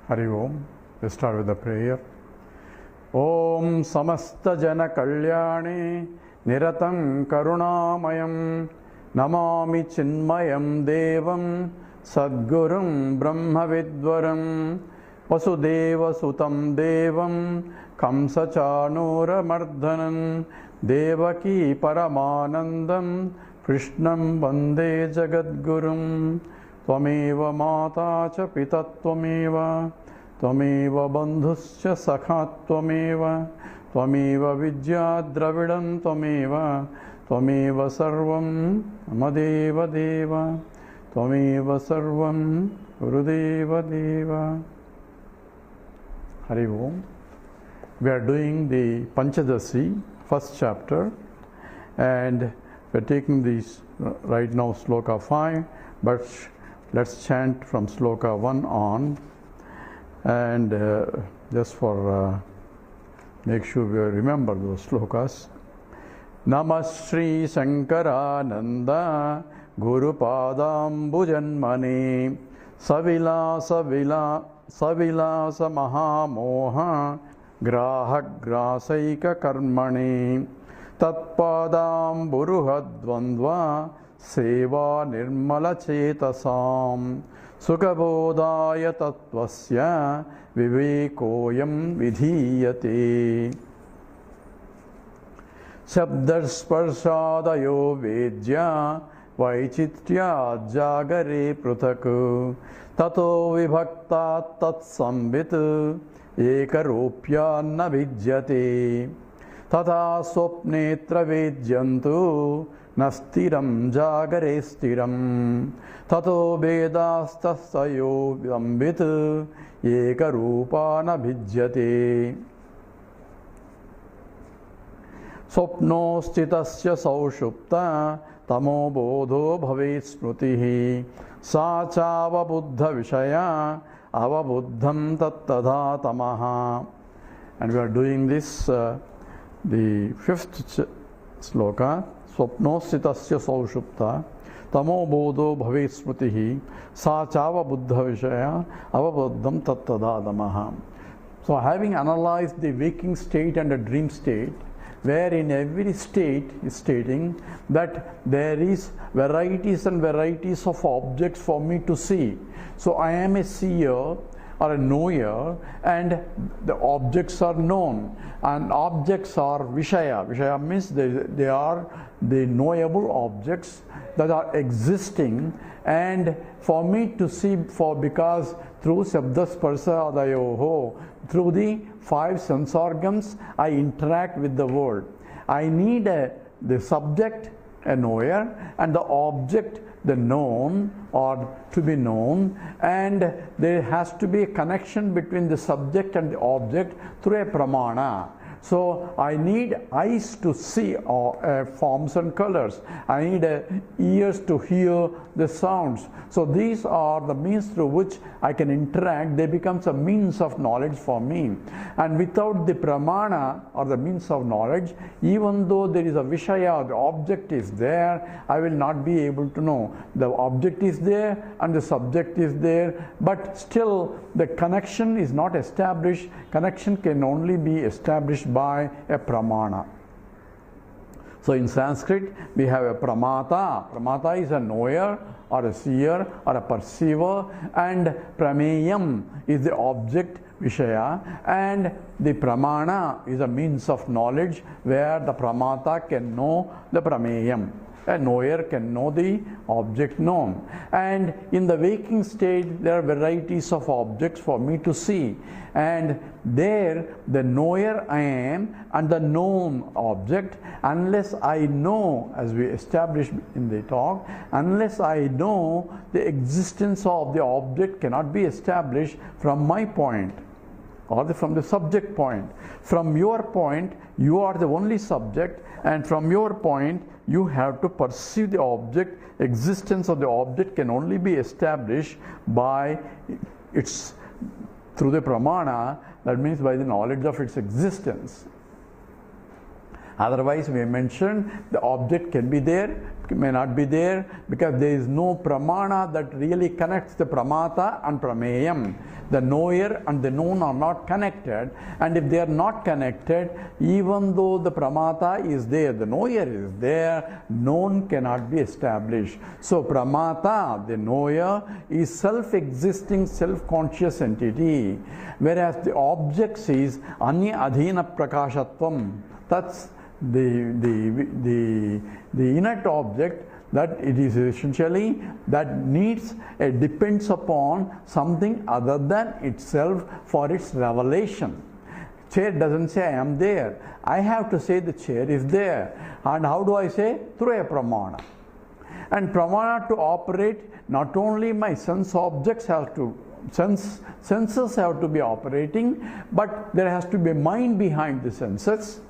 Hari Om. We start with the prayer. Om Samasta Jana Kalyani Niratam Karunamayam Namami Chinmayam Devam Sadgurum Brahma Vidvaram Vasudeva Sutam Devam Kamsa Chanura Mardhanam Devaki Paramanandam Krishnam Vande Jagadgurum Tvameva Mata Cha Pita Tvameva Tvameva Bandhuscha Sakha Tvameva Tvameva Vidya Dravidam Tvameva Tvameva Sarvam Amadeva Deva Tvameva Sarvam Gurudeva Deva. Hari Om. We are doing the Panchadashi, first chapter, and we are taking this right now sloka 5, but let's chant from sloka 1 on, and just for make sure we remember those slokas. Namah Shri Shankarananda Guru Padambujanmani Savila Mahamoha Grahak Grasaika Karmani Tatpadam Buruhadvandva Seva Nirmala Chetasam Sukhabodaya Tattvasya Vivekoyam Vidhiyate Shabdarsparshadayo Vedya Vaichitya Jagare Pruthaku Tato Vibhakta Tatsambit Ekaropya Nabhidyate Tata Swapnetra Vedyantu Nastiram Jagare Stiram Tato Vedastasayo Vambit Ekarupa Nabhidyate Swapno Stitasya Saushupta Tamo Bodho Bhavet Smrutihi Sachava Buddha Vishaya Avabuddham Tattadha Tamaha. And we are doing this, the fifth sloka. Swapno Stitasya Saushupta Tamo Bodho Bhavet Smrutihi Sachava Buddha Vishaya Avabuddham Tattadha Tamaha. So having analyzed the waking state and the dream state, where in every state is stating that there is varieties and varieties of objects for me to see. So I am a seer or a knower, and the objects are known, and objects are Vishaya. Vishaya means they are the knowable objects that are existing, and for me to see, because through Shabdasparsa Adayoho, through the 5 sense organs, I interact with the world. I need the subject, a knower, and the object, the known or to be known, and there has to be a connection between the subject and the object through a pramana. So I need eyes to see forms and colors. I need ears to hear the sounds. So these are the means through which I can interact. They become a means of knowledge for me. And without the pramana or the means of knowledge, even though there is a vishaya, the object is there, I will not be able to know. The object is there and the subject is there, but still the connection is not established. Connection can only be established by a pramana. So in Sanskrit we have a pramata. Pramata is a knower or a seer or a perceiver, and prameyam is the object vishaya, and the pramana is a means of knowledge where the pramata can know the prameyam. A knower can know the object known. And in the waking state, there are varieties of objects for me to see. And there, the knower I am and the known object, unless I know, as we established in the talk, unless I know, the existence of the object cannot be established from my point or from the subject point. From your point, you are the only subject, and from your point, you have to perceive the object. Existence of the object can only be established by its, through the pramana, that means by the knowledge of its existence. Otherwise, we mentioned the object can be there, may not be there, because there is no pramana that really connects the pramata and prameyam. The knower and the known are not connected, and if they are not connected, even though the pramata is there, the knower is there, known cannot be established. So pramata, the knower, is self-existing, self-conscious entity, whereas the objects is anya adhina prakashatvam. That's the inert object, that it is essentially that needs depends upon something other than itself for its revelation. Chair doesn't say I am there. I have to say the chair is there. And how do I say? Through a pramana. And pramana to operate, not only my senses have to be operating, but there has to be mind behind the senses.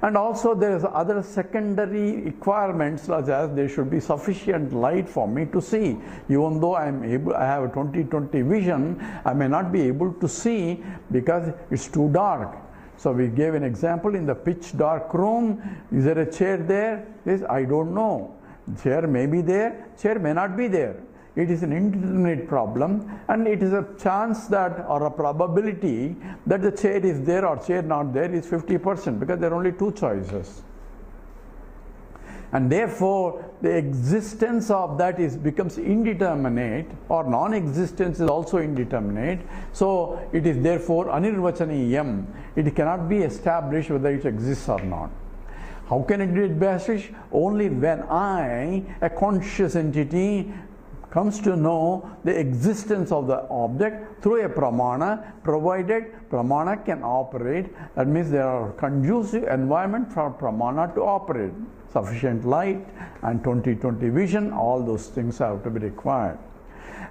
And also there is other secondary requirements, such as there should be sufficient light for me to see. Even though I have a 20/20 vision, I may not be able to see because it's too dark. So we gave an example in the pitch dark room. Is there a chair there? Yes, I don't know. Chair may be there, chair may not be there. It is an indeterminate problem, and it is a chance that, or a probability that the chair is there or chair not there is 50%, because there are only two choices. And therefore the existence of that becomes indeterminate, or non-existence is also indeterminate. So it is therefore anirvachaniyam. It cannot be established whether it exists or not. How can it be established? Only when I, a conscious entity, comes to know the existence of the object through a pramana, provided pramana can operate. That means there are conducive environment for pramana to operate. Sufficient light and 20/20 vision, all those things have to be required.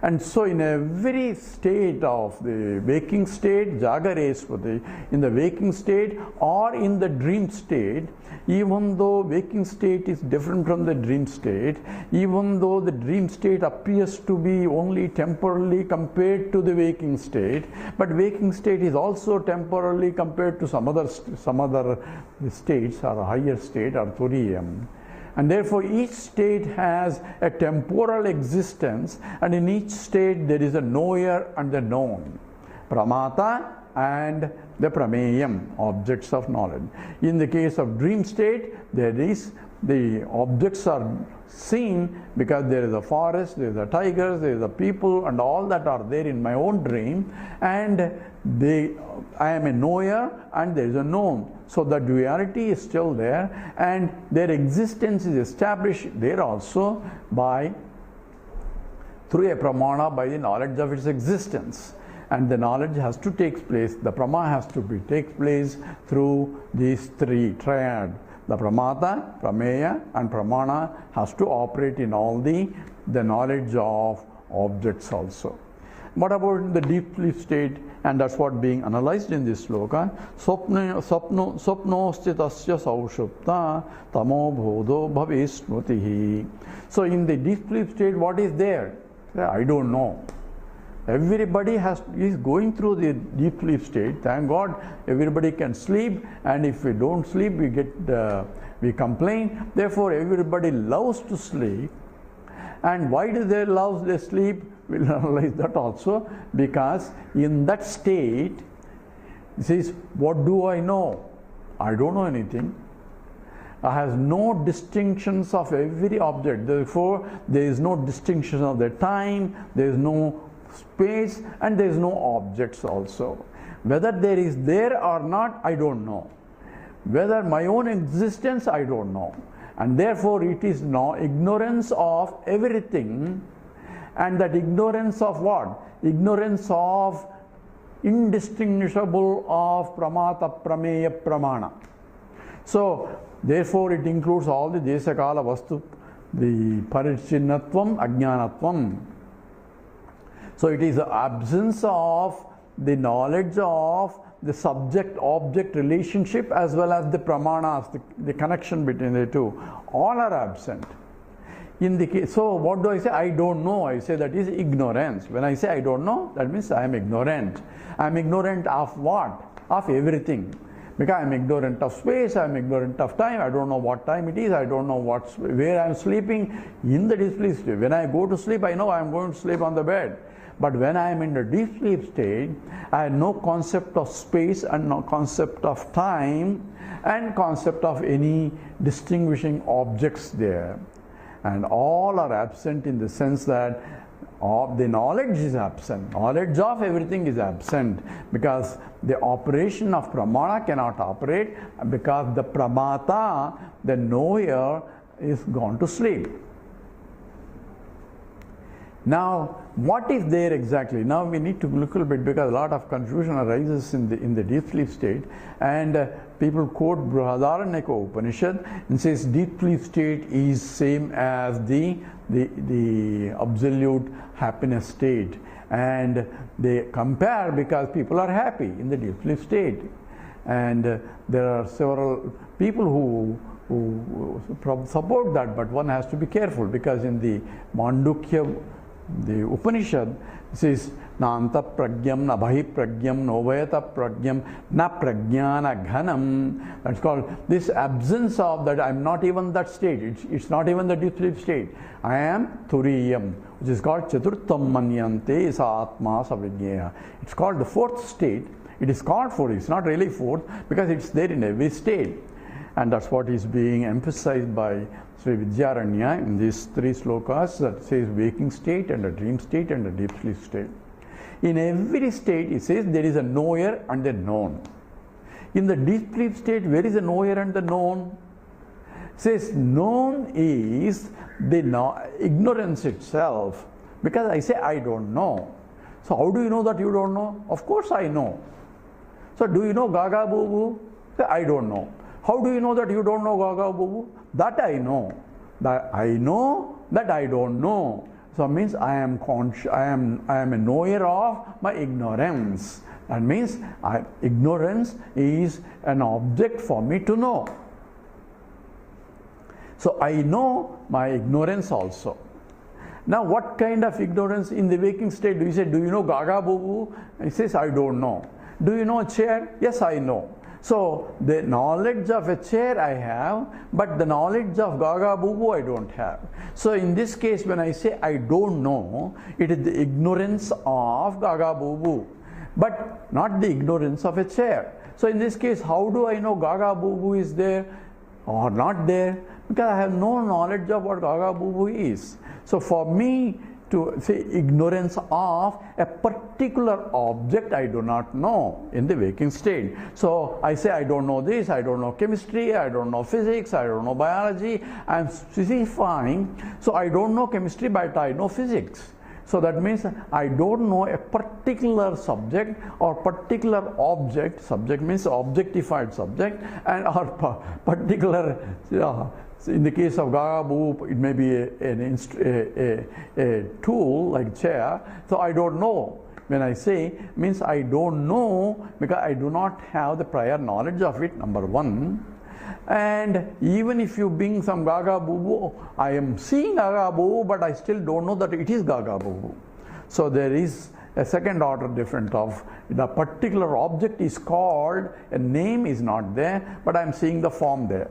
And so in every state of the waking state, Jagareswati, in the waking state or in the dream state, even though waking state is different from the dream state, even though the dream state appears to be only temporarily compared to the waking state, but waking state is also temporarily compared to some other states, or a higher state, or turiyam. And therefore each state has a temporal existence, and in each state there is a knower and the known. Pramata and the prameyam, objects of knowledge. In the case of dream state, the objects are seen because there is a forest, there is a tigers, there is a people, and all that are there in my own dream, and I am a knower and there is a known. So the duality is still there, and their existence is established there also through a pramana, by the knowledge of its existence. And the knowledge has to take place, the prama has to take place through these three triad. The pramata, prameya and pramana has to operate in all the knowledge of objects also. What about the deep sleep state? And that's what being analyzed in this sloka. Sapno stitasya saushupta tamo bodho bhavis smrutihi. So in the deep sleep state, what is there? I don't know. Everybody is going through the deep sleep state. Thank God everybody can sleep, and if we don't sleep we complain. Therefore everybody loves to sleep. And why do they love the sleep? We'll analyze that also, because in that state, this is, what do I know? I don't know anything. I have no distinctions of every object. Therefore there is no distinction of the time, there is no space, and there is no objects also. Whether there is there or not, I don't know. Whether my own existence, I don't know. And therefore it is no ignorance of everything. And that ignorance of what? Ignorance of indistinguishable of pramata, prameya, pramana. So therefore it includes all the desakala vastu, the parichinnatvam, ajnanatvam. So it is the absence of the knowledge of the subject-object relationship, as well as the pramanas, the connection between the two. All are absent. In the case, so what do I say? I don't know. I say that is ignorance. When I say I don't know, that means I am ignorant. I am ignorant of what? Of everything. Because I am ignorant of space, I am ignorant of time, I don't know what time it is, I don't know where I am sleeping. In the deep sleep, when I go to sleep, I know I am going to sleep on the bed. But when I am in the deep sleep state, I have no concept of space and no concept of time and concept of any distinguishing objects there. And all are absent in the sense that the knowledge is absent. Knowledge of everything is absent because the operation of pramana cannot operate because the pramata, the knower, is gone to sleep. Now, what is there exactly? Now we need to look a little bit because a lot of confusion arises in the deep sleep state, and people quote Brihadaranyaka Upanishad and says deep sleep state is same as the absolute happiness state, and they compare because people are happy in the deep sleep state, and there are several people who support that, but one has to be careful because in the Mandukya, the Upanishad says na anta pragyam na bahi pragyam no vayata pragyam na pragyana ghanam. That's called this absence of that. I'm not even that state. It's not even the deep sleep state. I am turiyam, which is called chaturtam manyante sa atma savijnaya. It's called the fourth state. It is called fourth. It's not really fourth because it's there in every state. And that's what is being emphasized by Shri Vidyaranya in these three slokas that says waking state and a dream state and a deep sleep state. In every state it says there is a knower and a known. In the deep sleep state, where is the knower and the known? It says known is the ignorance itself, because I say I don't know. So how do you know that you don't know? Of course I know. So do you know Gaga Boo Boo? Say I don't know. How do you know that you don't know Gaga Boo Boo? That I know. That I know that I don't know. So it means I am a knower of my ignorance. That means ignorance is an object for me to know. So I know my ignorance also. Now what kind of ignorance in the waking state? Do you say, do you know Gaga Boo Boo? He says, I don't know. Do you know a chair? Yes, I know. So the knowledge of a chair I have, but the knowledge of Gaga Boo Boo I don't have. So in this case, when I say I don't know, it is the ignorance of Gaga Boo Boo, but not the ignorance of a chair. So in this case, how do I know Gaga Boo Boo is there or not there? Because I have no knowledge of what Gaga Boo Boo is. So for me to say ignorance of a particular object I do not know in the waking state. So I say I don't know this, I don't know chemistry, I don't know physics, I don't know biology. I am specifying, so I don't know chemistry but I know physics. So that means I don't know a particular subject or particular object. Subject means objectified subject, and or particular in the case of Gaga Boo, it may be a tool like chair. So I don't know. When I say, means I don't know because I do not have the prior knowledge of it, number one. And even if you bring some Gaga Boo Boo, I am seeing Gaga Boo Boo, but I still don't know that it is Gaga Boo Boo. So there is a second order difference of the particular object is called, a name is not there, but I am seeing the form there.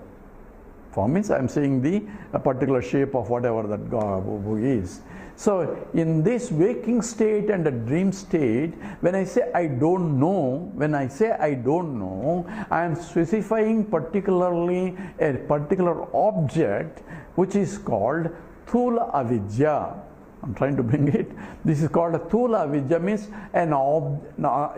Form means I am seeing a particular shape of whatever that Gaga Boo Boo is. So in this waking state and the dream state, when I say I don't know, I am specifying particularly a particular object which is called Thula Avidya. I'm trying to bring it. This is called a Thula Avidya, means an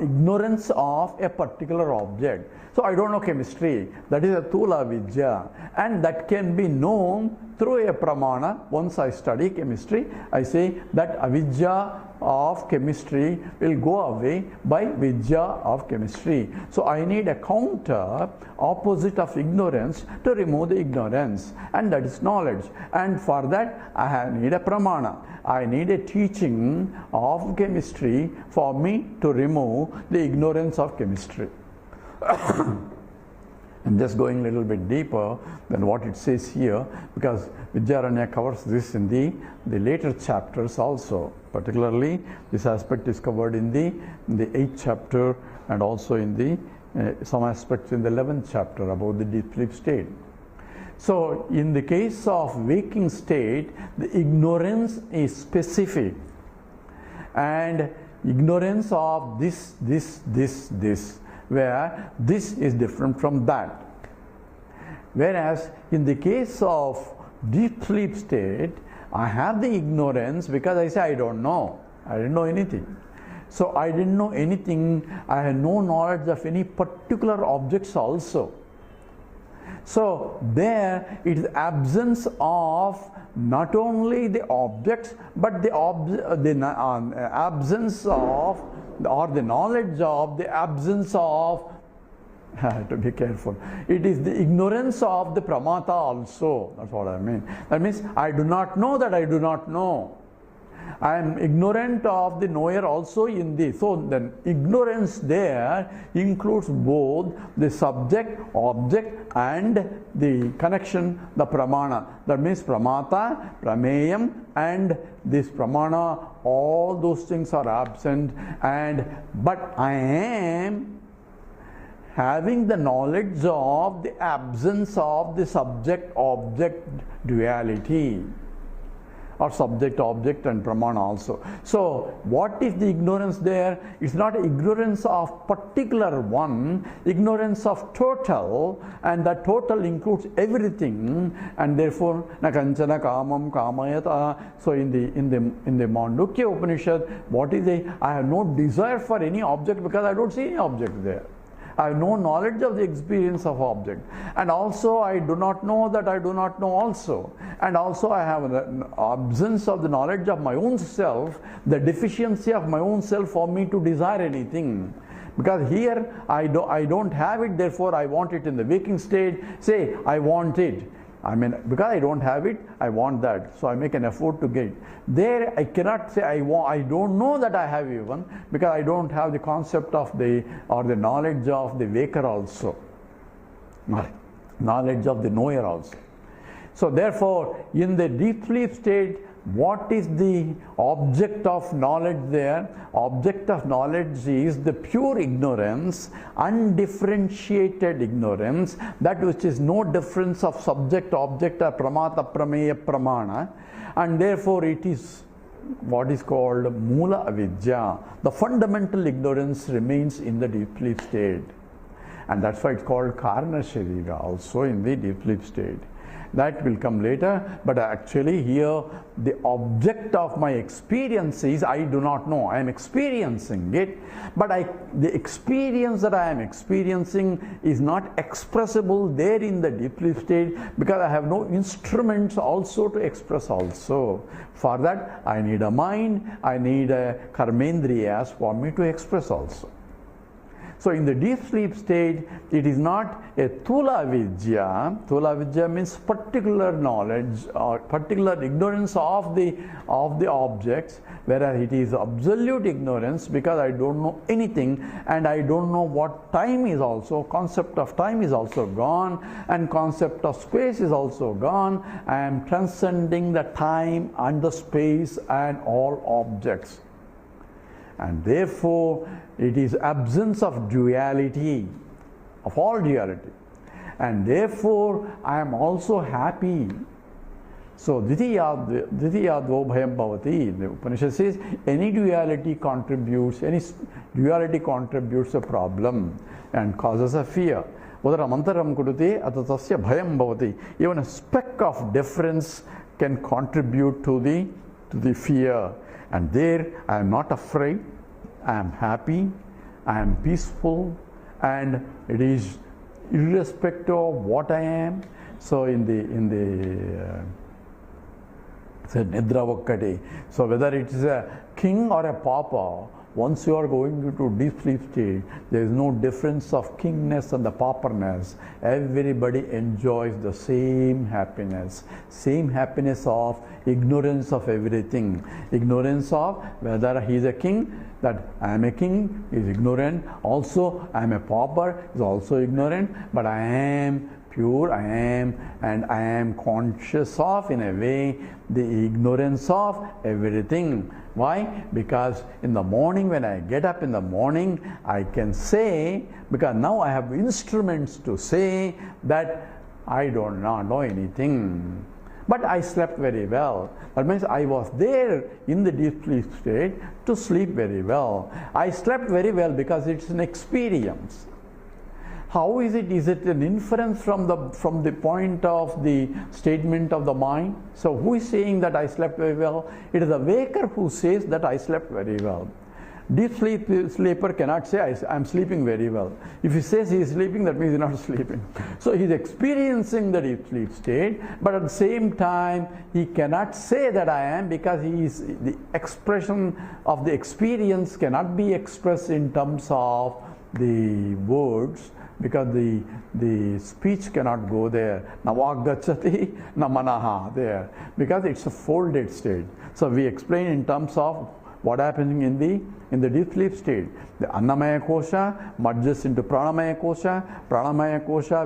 ignorance of a particular object. So I don't know chemistry. That is a Thula Avidya. And that can be known through a pramana. Once I study chemistry, I say that avidya of chemistry will go away by vidya of chemistry. So I need a counter opposite of ignorance to remove the ignorance, and that is knowledge. And for that I need a pramana. I need a teaching of chemistry for me to remove the ignorance of chemistry. I'm just going a little bit deeper than what it says here, because Vidyaranya covers this in the later chapters also. Particularly, this aspect is covered in the 8th chapter, and also in the some aspects in the 11th chapter about the deep sleep state. So, in the case of waking state, the ignorance is specific, and ignorance of this, where this is different from that. Whereas in the case of deep sleep state, I have the ignorance because I say I don't know. I didn't know anything. So I didn't know anything. I had no knowledge of any particular objects also. So there it is absence of not only the objects, but the absence of, or the knowledge of the absence of, I have to be careful. It is the ignorance of the pramata also. That's what I mean. That means I do not know that I do not know. I am ignorant of the knower also in this. So the ignorance there includes both the subject, object, and the connection, the pramana. That means pramata, prameyam, and this pramana, all those things are absent. But I am having the knowledge of the absence of the subject-object duality, or subject-object and pramana also. So what is the ignorance there? It's not ignorance of particular one, ignorance of total, and that total includes everything, and therefore na kanchana kamam kamayata. So in the Mandukya Upanishad, what is the, I have no desire for any object because I don't see any object there. I have no knowledge of the experience of object, and also I do not know that I do not know also, and also I have an absence of the knowledge of my own self, the deficiency of my own self for me to desire anything. Because here I don't have it, therefore I want it in the waking state. Say I want it, I mean, because I don't have it, I want that, so I make an effort to get it. There I cannot say I don't know that I have even, because I don't have the concept of the, or the knowledge of the waker also, knowledge of the knower also. So therefore in the deep sleep state, what is the object of knowledge there? Object of knowledge is the pure ignorance, undifferentiated ignorance, that which is no difference of subject, object, or pramata, prameya, pramana, and therefore it is what is called mula avidya. The fundamental ignorance remains in the deep sleep state, and that's why it's called karana sharira also in the deep sleep state. That will come later, but actually here the object of my experience is I do not know. I am experiencing it, but the experience that I am experiencing is not expressible there in the deep sleep state, because I have no instruments also to express also. For that I need a mind, I need a karmendriyas for me to express also. So in the deep sleep state, it is not a thula vidya. Thula vidya means particular knowledge or particular ignorance of the objects, whereas it is absolute ignorance, because I don't know anything, and I don't know what time is also. Concept of time is also gone, and concept of space is also gone. I am transcending the time and the space and all objects. And therefore it is absence of duality, of all duality, and therefore I am also happy. So Dvitiya dvobhayam bhavati. The Upanishad says any duality contributes a problem and causes a fear. Udaramantaram kudute atatasya bhayam bhavati. Even a speck of difference can contribute to the fear. And there I am not afraid, I am happy, I am peaceful, and it is irrespective of what I am. So in the Nidra Vakkati, so whether it is a king or a pauper, once you are going into deep sleep state, there is no difference of kingness and the pauperness. Everybody enjoys the same happiness of ignorance of everything. Ignorance of whether he is a king, that I am a king is ignorant. Also I am a pauper is also ignorant, but I am pure, I am conscious of, in a way, the ignorance of everything. Why? Because in the morning, when I get up in the morning, I can say, because now I have instruments to say that I do not know anything. But I slept very well. That means I was there in the deep sleep state to sleep very well. I slept very well because it's an experience. How is it? Is it an inference from the point of the statement of the mind? So who is saying that I slept very well? It is the waker who says that I slept very well. Deep sleeper cannot say I am sleeping very well. If he says he is sleeping, that means he is not sleeping. So he is experiencing the deep sleep state, but at the same time he cannot say that I am, because the expression of the experience cannot be expressed in terms of the words, because the speech cannot go there. Na vaggachati, na manaha there, because it's a folded state. So we explain in terms of what happening in the deep sleep state. The Annamaya Kosha merges into Pranamaya Kosha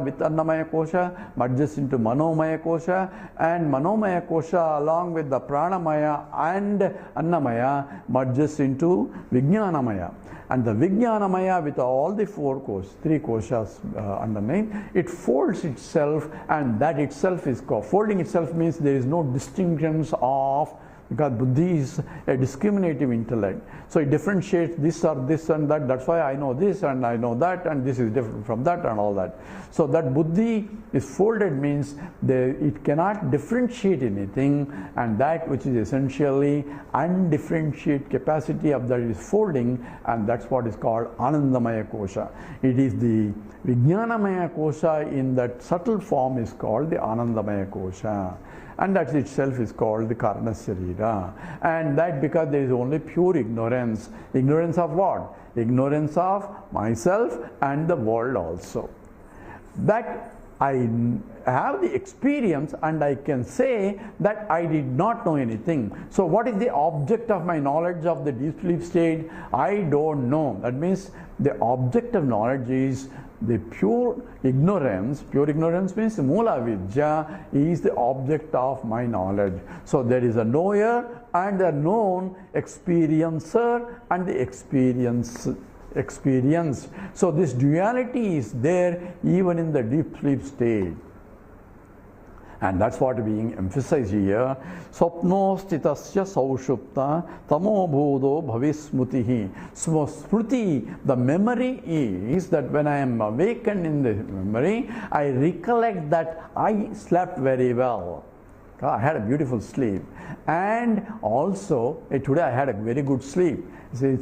with Annamaya Kosha merges into Manomaya Kosha, and Manomaya Kosha along with the Pranamaya and Annamaya merges into Vijnanamaya. And the Vijnanamaya with all the three koshas underneath, it folds itself, and that itself is called. Folding itself means there is no distinctions of, because Buddhi is a discriminative intellect. So it differentiates this or this and that. That's why I know this and I know that, and this is different from that and all that. So that Buddhi is folded means it cannot differentiate anything, and that which is essentially undifferentiated capacity of that is folding, and that's what is called Anandamaya Kosha. It is the Vijnanamaya Kosha in that subtle form is called the Anandamaya Kosha. And that itself is called the Karna Sharira. And that because there is only pure ignorance. Ignorance of what? Ignorance of myself and the world also. That I have the experience, and I can say that I did not know anything. So what is the object of my knowledge of the deep sleep state? I don't know. That means the object of knowledge is the pure ignorance. Pure ignorance means Mula Vidya is the object of my knowledge. So there is a knower and a known, experiencer and the experienced. So this duality is there even in the deep sleep state. And that's what is being emphasized here. Swapno stitasya saushupta tamo bodho bhavismutihi. So smriti, the memory is that when I am awakened in the memory, I recollect that I slept very well. I had a beautiful sleep. And also, today I had a very good sleep. Say,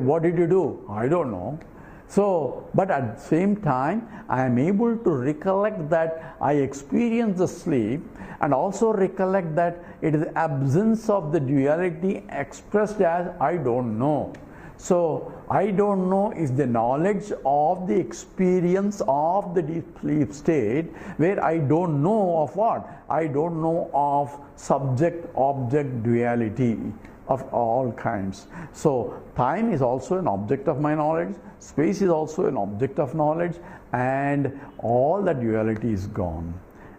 what did you do? I don't know. So, but at the same time, I am able to recollect that I experienced the sleep, and also recollect that it is absence of the duality expressed as I don't know. So, I don't know is the knowledge of the experience of the deep sleep state, where I don't know of what? I don't know of subject-object duality of all kinds. So time is also an object of my knowledge, space is also an object of knowledge, and all the duality is gone.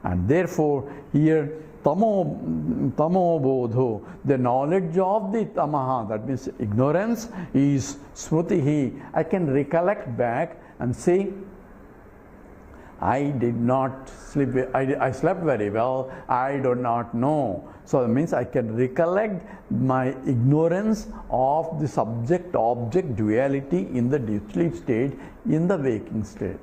And therefore here tamo bodho, the knowledge of the tamaha, that means ignorance, is smritihi. I can recollect back and say, I did not sleep, I slept very well, I do not know. So that means I can recollect my ignorance of the subject-object duality in the deep sleep state, in the waking state.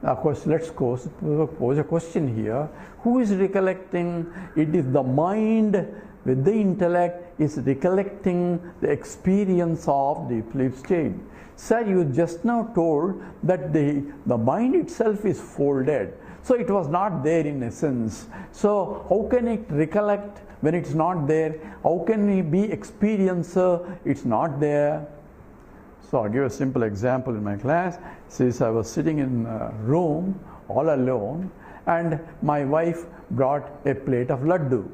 Now, of course, let's pose a question here. Who is recollecting? It is the mind with the intellect is recollecting the experience of deep sleep state. Sir, you just now told that the mind itself is folded. So it was not there in essence. So how can it recollect when it's not there? How can it be experiencer? It's not there. So I'll give a simple example in my class. Since I was sitting in a room all alone, and my wife brought a plate of laddu.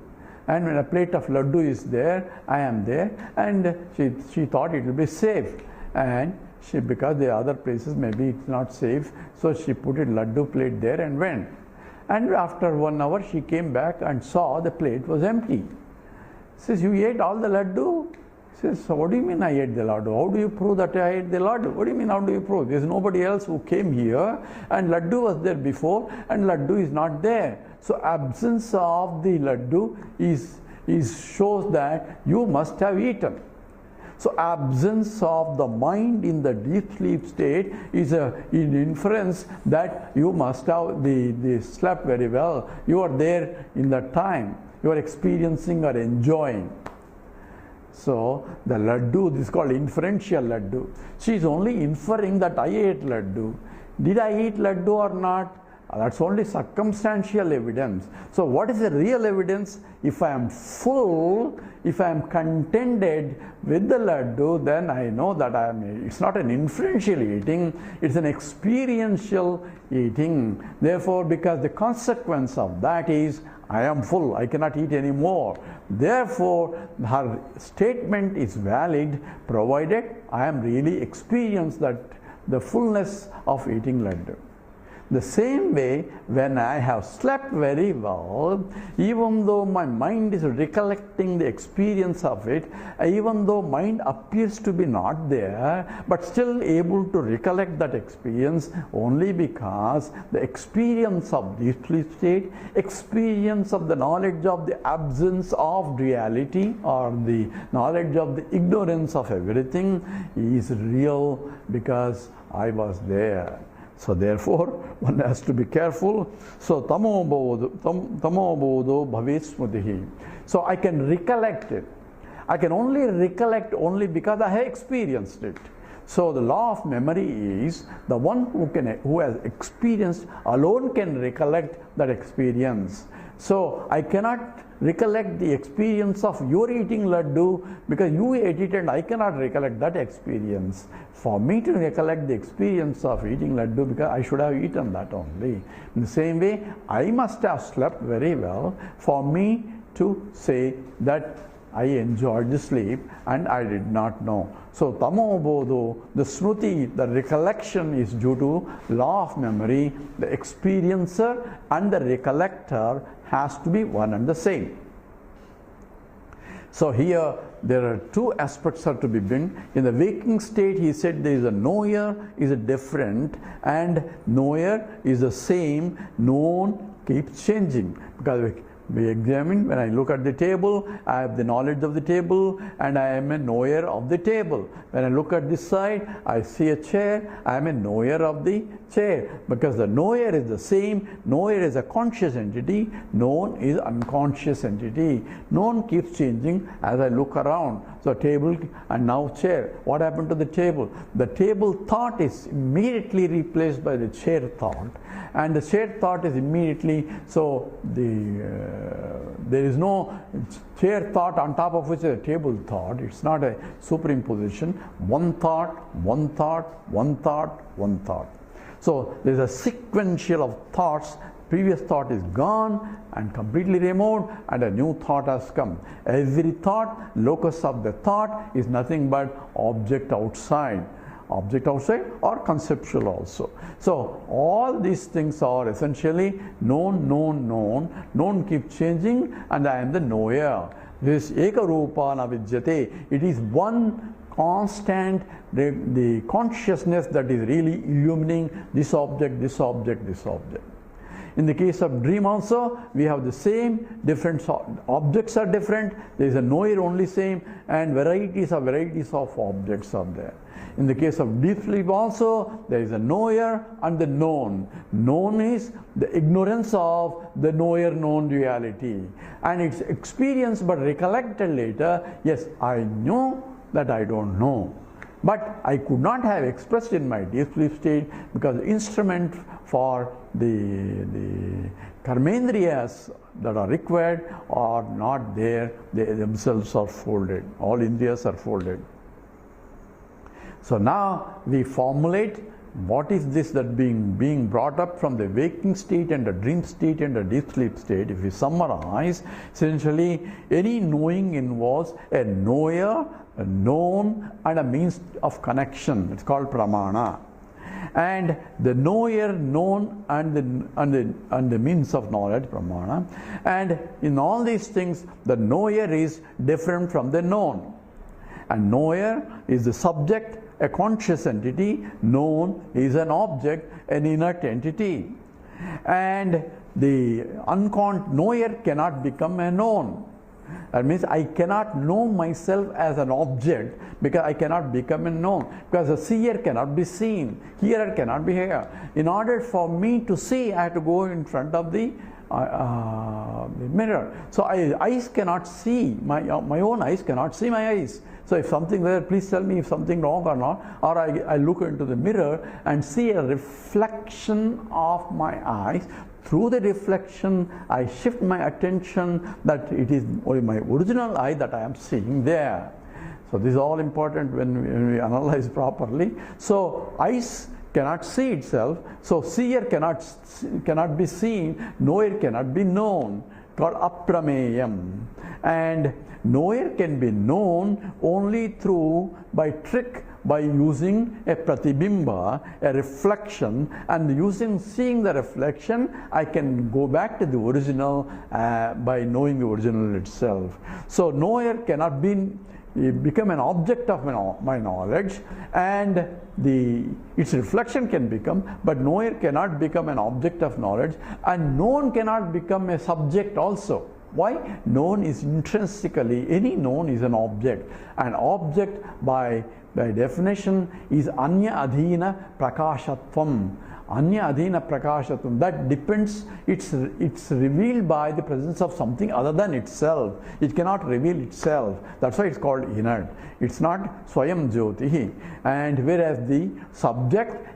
And when a plate of laddu is there, I am there, and she thought it would be safe. And because the other places maybe it's not safe, so she put a laddu plate there and went. And after 1 hour she came back and saw the plate was empty. Says, you ate all the laddu? He says, so what do you mean I ate the laddu? How do you prove that I ate the laddu? What do you mean, how do you prove? There's nobody else who came here, and laddu was there before, and laddu is not there. So absence of the laddu shows that you must have eaten. So absence of the mind in the deep sleep state is an inference that you must have slept very well. You are there in that time. You are experiencing or enjoying. So the laddu, this is called inferential laddu. She is only inferring that I ate laddu. Did I eat laddu or not? That's only circumstantial evidence. So what is the real evidence? If I am full, if I am contented with the laddu, then I know that it's not an inferential eating, it's an experiential eating. Therefore, because the consequence of that is, I am full, I cannot eat any more. Therefore, her statement is valid provided I am really experienced that the fullness of eating laddu. The same way, when I have slept very well, even though my mind is recollecting the experience of it, even though mind appears to be not there, but still able to recollect that experience only because the experience of deep sleep state, experience of the knowledge of the absence of reality or the knowledge of the ignorance of everything is real because I was there. So therefore, one has to be careful. So tamo bodho bhavet smritihi. So I can recollect it. I can only recollect only because I have experienced it. So the law of memory is the one who has experienced alone can recollect that experience. So I cannot recollect the experience of your eating laddu because you ate it and I cannot recollect that experience. For me to recollect the experience of eating laddu, because I should have eaten that only. In the same way, I must have slept very well for me to say that I enjoyed the sleep and I did not know. So tamo bodho, the smriti, the recollection is due to law of memory. The experiencer and the recollector has to be one and the same. So here there are two aspects are to be been. In the waking state, he said there is a knower is a different and knower is the same. Known keeps changing because we examine, when I look at the table, I have the knowledge of the table and I am a knower of the table. When I look at this side, I see a chair, I am a knower of the chair. Because the knower is the same, knower is a conscious entity, known is unconscious entity. Known keeps changing as I look around. So table and now chair. What happened to the table? The table thought is immediately replaced by the chair thought. And the chair thought is immediately, so there is no chair thought on top of which is a table thought. It's not a superimposition. One thought, one thought, one thought, one thought. So there is a sequential of thoughts. Previous thought is gone and completely removed and a new thought has come. Every thought, locus of the thought is nothing but object outside. Object outside or conceptual also. So all these things are essentially known, known, known. Known keeps changing and I am the knower. This eka rupa na vidyate. It is one constant, the consciousness that is really illumining this object, this object, this object. In the case of dream also, we have the same, different objects are different, there is a knower only same, and varieties of objects are there. In the case of deep sleep also, there is a knower and the known. Known is the ignorance of the knower-known reality. And it's experienced but recollected later, yes, I knew that I don't know. But I could not have expressed in my deep sleep state because the instrument for the karmendriyas that are required are not there. They themselves are folded. All indriyas are folded. So now we formulate what is this that being brought up from the waking state and the dream state and the deep sleep state. If we summarize, essentially any knowing involves a knower, a known and a means of connection. It's called pramana. And the knower, known and the means of knowledge, pramana. And in all these things, the knower is different from the known. And knower is the subject, a conscious entity. Known is an object, an inert entity. And the knower cannot become a known. That means I cannot know myself as an object because I cannot become a known. Because a seer cannot be seen, hearer cannot be heard. In order for me to see, I have to go in front of the mirror. So eyes cannot see, my own eyes cannot see my eyes. So if something there, please tell me if something wrong or not. Or I look into the mirror and see a reflection of my eyes. Through the reflection, I shift my attention that it is only my original eye that I am seeing there. So this is all important when we analyze properly. So eyes cannot see itself. So seer cannot be seen. Knower cannot be known. Called aprameyam. And knower can be known only by trick, by using a pratibimba, a reflection, and seeing the reflection, I can go back to the original by knowing the original itself. So knower cannot become an object of my knowledge, and its reflection can become, but knower cannot become an object of knowledge, and known cannot become a subject also. Why? Known is intrinsically, any known is an object. An object by definition is anya adhina prakashatvam. Anya adhina prakashatvam. That depends, it's revealed by the presence of something other than itself. It cannot reveal itself. That's why it's called inert. It's not swayam jyotihi. And whereas the subject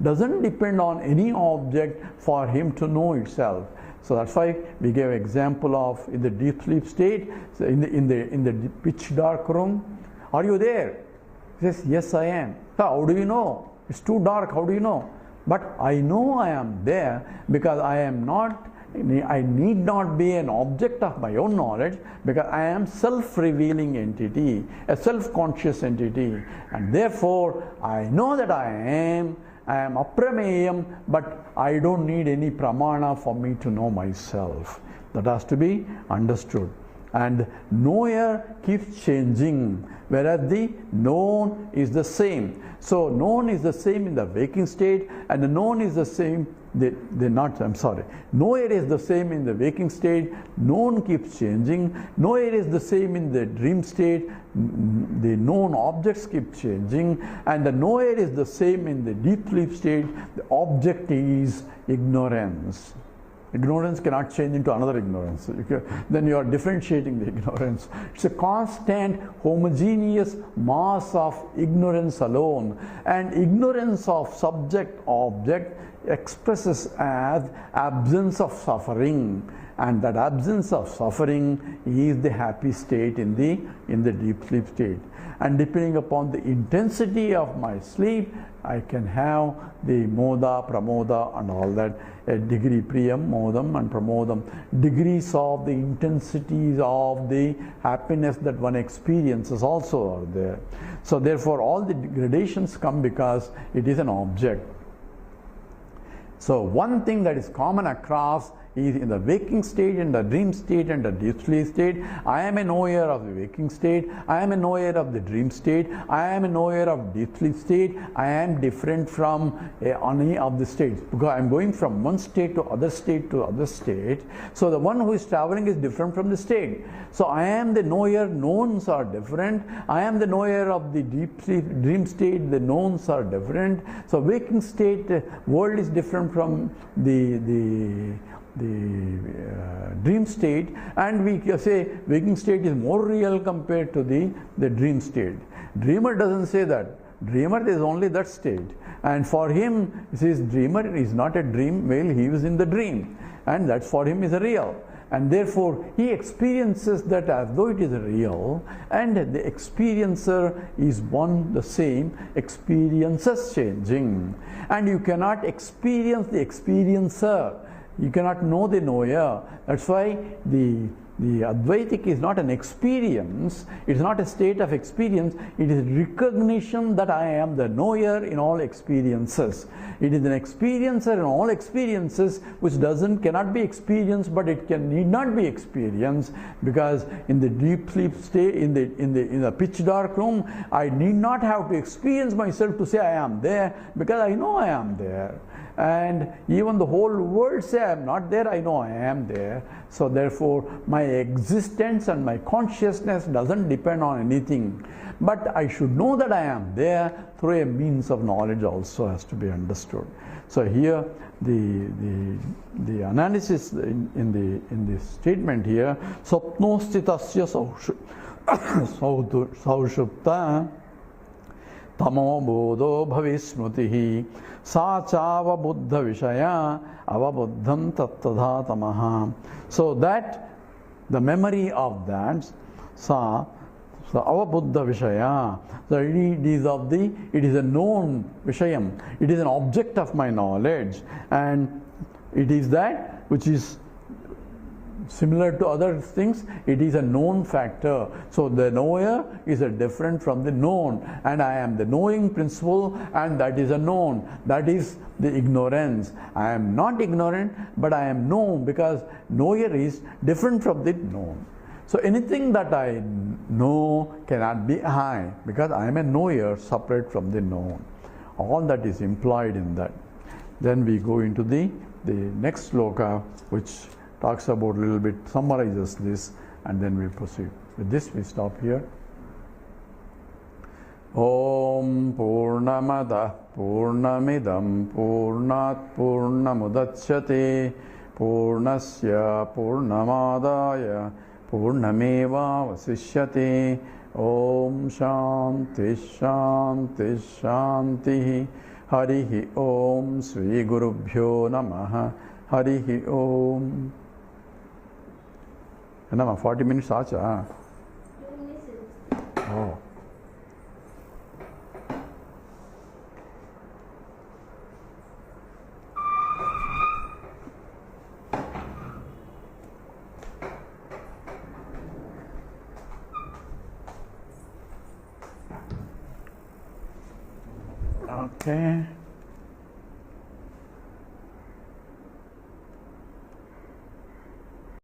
doesn't depend on any object for him to know itself. So that's why we gave example of in the deep sleep state, so in the pitch dark room. Are you there? He says, yes, I am. So how do you know? It's too dark. How do you know? But I know I am there because I need not be an object of my own knowledge, because I am self-revealing entity, a self-conscious entity, and therefore I know that I am aprameyam, but I don't need any pramana for me to know myself. That has to be understood. And knower keeps changing, whereas the known is the same. So known is the same in the waking state, and the known is the same. Knower is the same in the waking state. Known keeps changing. Knower is the same in the dream state. The known objects keep changing, and the knower is the same in the deep sleep state. The object is ignorance. Ignorance cannot change into another ignorance. Then you are differentiating the ignorance. It's a constant homogeneous mass of ignorance alone. And ignorance of subject-object expresses as absence of suffering. And that absence of suffering is the happy state in the deep sleep state. And depending upon the intensity of my sleep, I can have the moda, pramoda and all that, a degree, priyam, modam and pramodam, degrees of the intensities of the happiness that one experiences also are there. So therefore all the gradations come because it is an object. So one thing that is common across is in the waking state, in the dream state, and the deep sleep state. I am a knower of the waking state. I am a knower of the dream state. I am a knower of deep sleep state. I am different from any of the states because I am going from one state to other state to other state. So the one who is traveling is different from the state. So I am the knower. Knowns are different. I am the knower of the deep sleep, dream state. The knowns are different. So waking state world is different from the dream state, and we say waking state is more real compared to the dream state. Dreamer doesn't say that. Dreamer is only that state, and for him he says dreamer is not a dream while he is in the dream, and that for him is a real, and therefore he experiences that as though it is real, and the experiencer is one the same, experiences changing, and you cannot experience the experiencer. You cannot know the knower. That's why the the Advaitic is not an experience, it is not a state of experience, it is recognition that I am the knower in all experiences. It is an experiencer in all experiences which cannot be experienced, but it need not be experienced, because in the deep sleep state, in the pitch dark room, I need not have to experience myself to say I am there, because I know I am there. And even the whole world say I am not there, I know I am there. So therefore my existence and my consciousness doesn't depend on anything. But I should know that I am there through a means of knowledge also has to be understood. So here the analysis in the statement here, Sapnostitasya saushupta tamo bodho bhavismrutihi sa chava buddha vishaya avabuddham tattadha tamaha. So that the memory of that sa avabuddha vishaya, so it is a known vishayam, it is an object of my knowledge, and it is that which is similar to other things, it is a known factor. So the knower is different from the known, and I am the knowing principle, and that is a known. That is the ignorance. I am not ignorant, but I am known, because knower is different from the known. So anything that I know cannot be I, because I am a knower separate from the known. All that is implied in that. Then we go into the next sloka, which talks about a little bit, summarizes this, and then we proceed. With this we stop here. Om Purnamada Purnamidam Purnat Purnamudachyate Purnasya Purnamadaya Purnameva Vasishyate. Om Shanti Shanti Shanti. Harihi Om Sri Gurubhyo Namaha. Harihi Om. Enama 40 minutes acha. Oh. Okay.